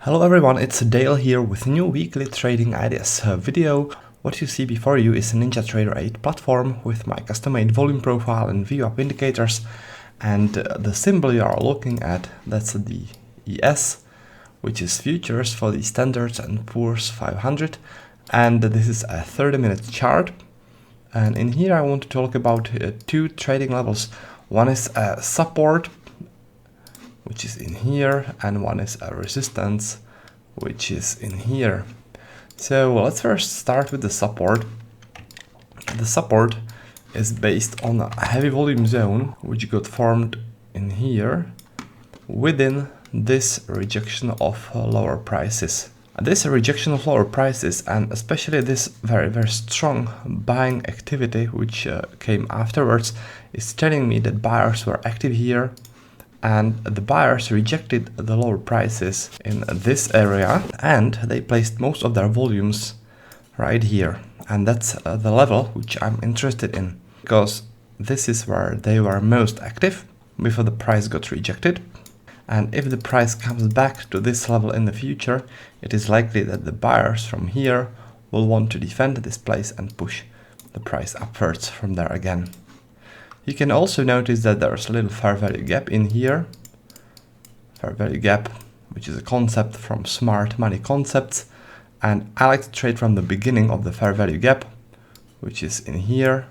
Hello everyone, it's Dale here with new weekly trading ideas video. What you see before you is a NinjaTrader 8 platform with my custom-made volume profile and view up indicators. And the symbol you are looking at, that's the ES, which is futures for the Standard & Poor's 500. And this is a 30-minute chart. And in here I want to talk about two trading levels. One is a support, which is in here, and one is a resistance, which is in here. So let's first start with the support. The support is based on a heavy volume zone, which got formed in here within this rejection of lower prices. This rejection of lower prices, and especially this very strong buying activity which came afterwards, is telling me that buyers were active here, and the buyers rejected the lower prices in this area and they placed most of their volumes right here. And that's the level which I'm interested in, because this is where they were most active before the price got rejected. And if the price comes back to this level in the future, it is likely that the buyers from here will want to defend this place and push the price upwards from there again. You can also notice that there's a little fair value gap in here. Fair value gap, which is a concept from smart money concepts. And I like to trade from the beginning of the fair value gap, which is in here.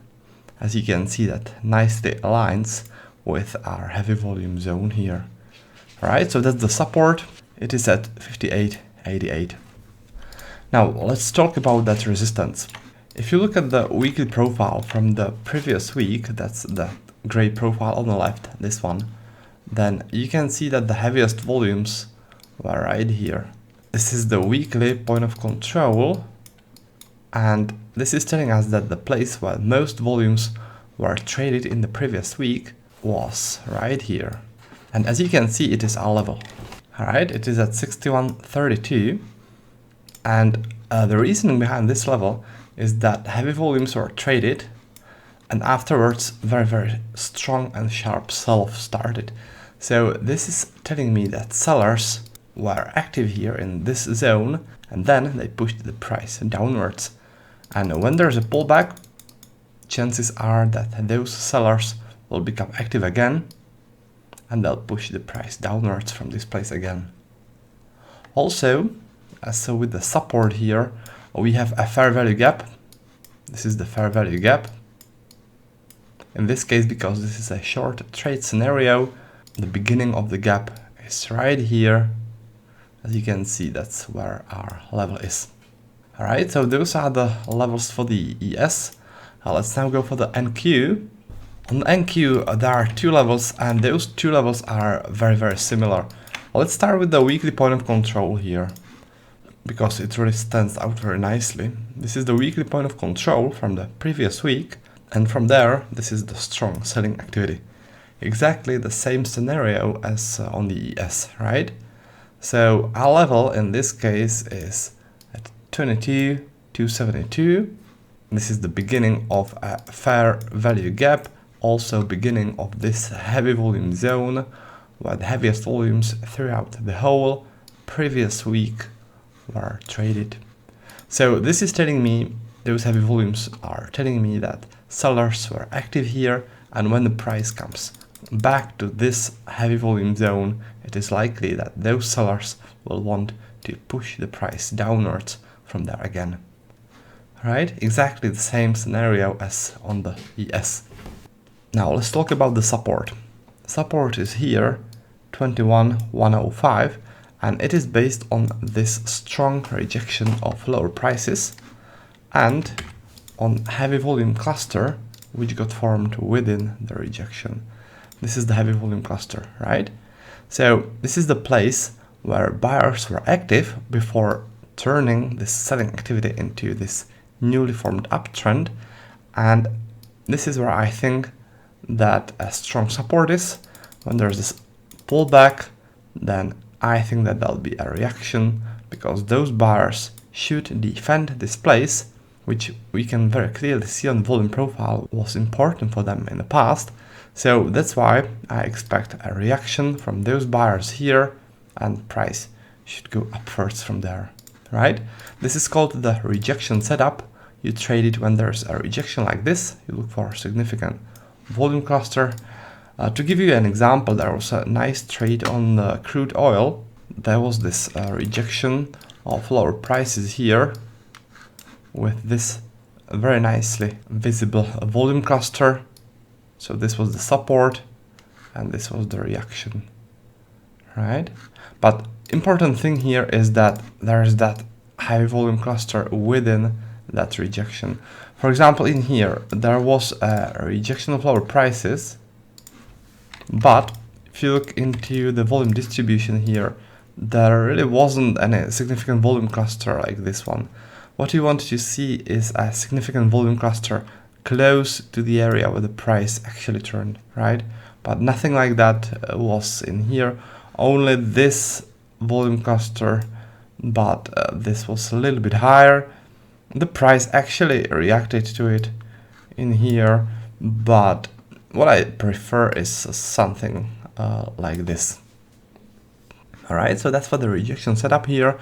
As you can see, that nicely aligns with our heavy volume zone here. Alright, so that's the support. It is at 58.88. Now let's talk about that resistance. If you look at the weekly profile from the previous week, that's the gray profile on the left, this one, then you can see that the heaviest volumes were right here. This is the weekly point of control, and this is telling us that the place where most volumes were traded in the previous week was right here. And as you can see, it is our level. Alright, it is at 61.32, and the reasoning behind this level is that heavy volumes were traded, and afterwards very strong and sharp sell-off started. So this is telling me that sellers were active here in this zone, and then they pushed the price downwards. And when there's a pullback, chances are that those sellers will become active again, and they'll push the price downwards from this place again. Also, as with the support here, we have a fair value gap. This is the fair value gap. In this case, because this is a short trade scenario, the beginning of the gap is right here. As you can see, that's where our level is. Alright, so those are the levels for the ES. Let's now go for the NQ. On the NQ, there are two levels, and those two levels are very similar. Let's start with the weekly point of control here, because it really stands out very nicely. This is the weekly point of control from the previous week, and from there, this is the strong selling activity. Exactly the same scenario as on the ES, right? So our level in this case is at 22.272. This is the beginning of a fair value gap, also beginning of this heavy volume zone, where the heaviest volumes throughout the whole previous week were traded. So this is telling me, those heavy volumes are telling me that sellers were active here, and when the price comes back to this heavy volume zone, it is likely that those sellers will want to push the price downwards from there again. Right? Exactly the same scenario as on the ES. Now let's talk about the support. Support is here, 21.105, and it is based on this strong rejection of lower prices and on heavy volume cluster, which got formed within the rejection. This is the heavy volume cluster, right? So this is the place where buyers were active before turning this selling activity into this newly formed uptrend. And this is where I think that a strong support is. When there's this pullback, then I think that there'll be a reaction, because those buyers should defend this place, which we can very clearly see on the volume profile was important for them in the past. So that's why I expect a reaction from those buyers here and price should go upwards from there, right? This is called the rejection setup. You trade it when there's a rejection like this. You look for a significant volume cluster. To give you an example, there was a nice trade on the crude oil. There was this rejection of lower prices here with this very nicely visible volume cluster. So this was the support and this was the reaction, right? But important thing here is that there is that high volume cluster within that rejection. For example, in here there was a rejection of lower prices, but if you look into the volume distribution here, there really wasn't any significant volume cluster like this one. What you want to see is a significant volume cluster close to the area where the price actually turned, right? But nothing like that was in here. Only this volume cluster, but this was a little bit higher. The price actually reacted to it in here, but what I prefer is something like this. All right, so that's for the rejection setup here.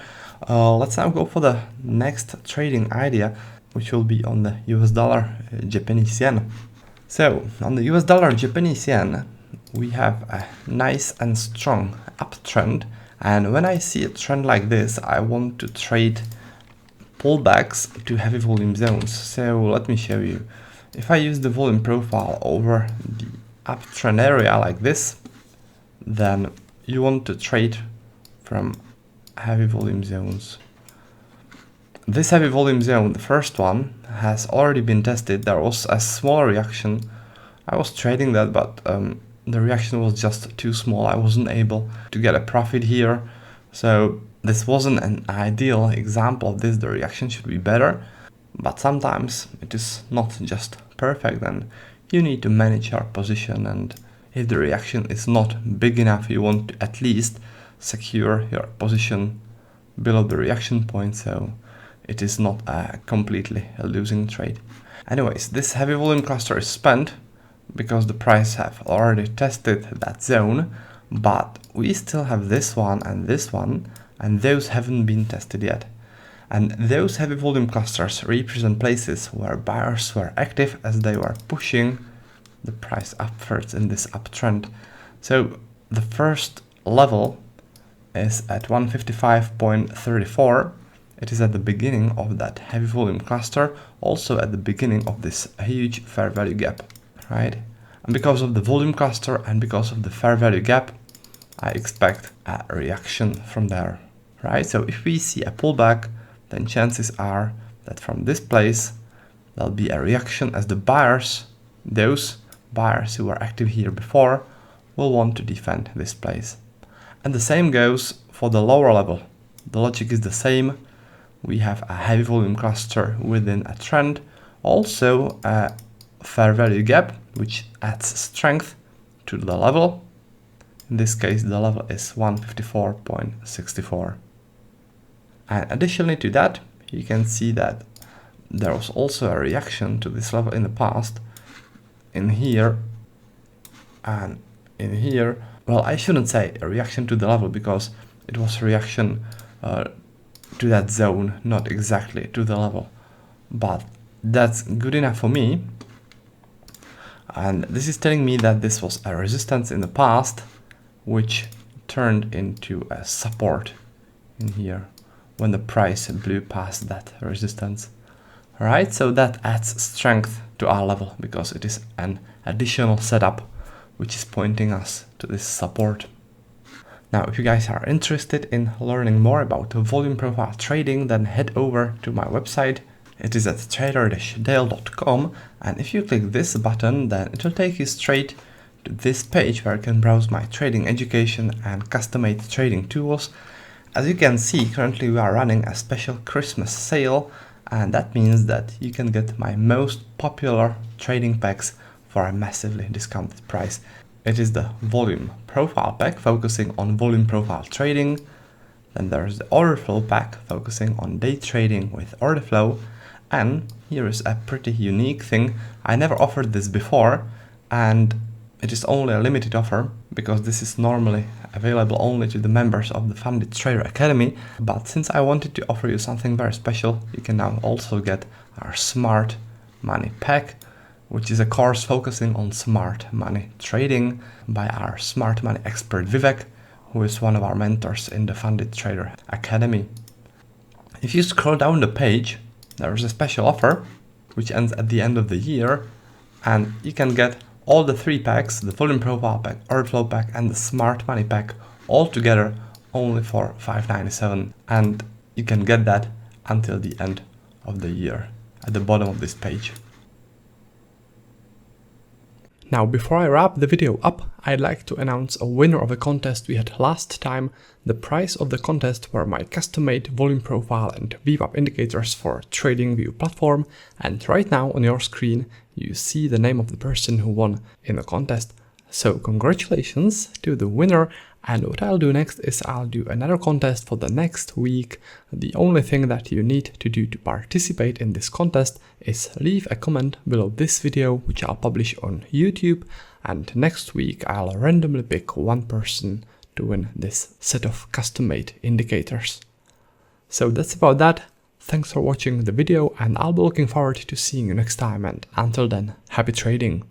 Let's now go for the next trading idea, which will be on the US dollar Japanese yen. So on the US dollar Japanese yen, we have a nice and strong uptrend. And when I see a trend like this, I want to trade pullbacks to heavy volume zones. So let me show you. If I use the volume profile over the uptrend area like this, then you want to trade from heavy volume zones. This heavy volume zone, the first one, has already been tested. There was a small reaction. I was trading that, but the reaction was just too small. I wasn't able to get a profit here. So this wasn't an ideal example of this. The reaction should be better, but sometimes it is not just perfect, and you need to manage your position. And if the reaction is not big enough, you want to at least secure your position below the reaction point, so it is not a completely losing trade. Anyways, this heavy volume cluster is spent because the price have already tested that zone, but we still have this one, and those haven't been tested yet. And those heavy volume clusters represent places where buyers were active as they were pushing the price upwards in this uptrend. So the first level is at 155.34. It is at the beginning of that heavy volume cluster, also at the beginning of this huge fair value gap, right? And because of the volume cluster and because of the fair value gap, I expect a reaction from there, right? So if we see a pullback, then chances are that from this place, there'll be a reaction as the buyers, those buyers who were active here before, will want to defend this place. And the same goes for the lower level. The logic is the same. We have a heavy volume cluster within a trend, also a fair value gap, which adds strength to the level. In this case, the level is 154.64. And additionally to that, you can see that there was also a reaction to this level in the past, in here and in here. Well, I shouldn't say a reaction to the level, because it was a reaction to that zone, not exactly to the level. But that's good enough for me. And this is telling me that this was a resistance in the past, which turned into a support in here when the price blew past that resistance. All right, so that adds strength to our level because it is an additional setup which is pointing us to this support. Now, if you guys are interested in learning more about volume profile trading, then head over to my website. It is at trader-dale.com, and if you click this button, then it will take you straight to this page where you can browse my trading education and custom-made trading tools. As you can see, currently we are running a special Christmas sale, and that means that you can get my most popular trading packs for a massively discounted price. It is the volume profile pack focusing on volume profile trading. Then there's the order flow pack focusing on day trading with order flow. And here is a pretty unique thing. I never offered this before, and It is only a limited offer because this is normally available only to the members of the Funded Trader Academy. But since I wanted to offer you something very special, you can now also get our Smart Money Pack, which is a course focusing on smart money trading by our smart money expert Vivek, who is one of our mentors in the Funded Trader Academy. If you scroll down the page, there is a special offer which ends at the end of the year, and you can get all the 3 packs, the Volume Profile Pack, Order Flow Pack and the Smart Money Pack, all together only for $5.97, and you can get that until the end of the year at the bottom of this page. Now, before I wrap the video up, I'd like to announce a winner of a contest we had last time. The prize of the contest were my custom-made volume profile and VWAP indicators for TradingView platform, and right now on your screen you see the name of the person who won in the contest. So congratulations to the winner, and what I'll do next is I'll do another contest for the next week. The only thing that you need to do to participate in this contest is leave a comment below this video, which I'll publish on YouTube, and next week I'll randomly pick one person to win this set of custom-made indicators. So that's about that. Thanks for watching the video, and I'll be looking forward to seeing you next time, and until then, happy trading!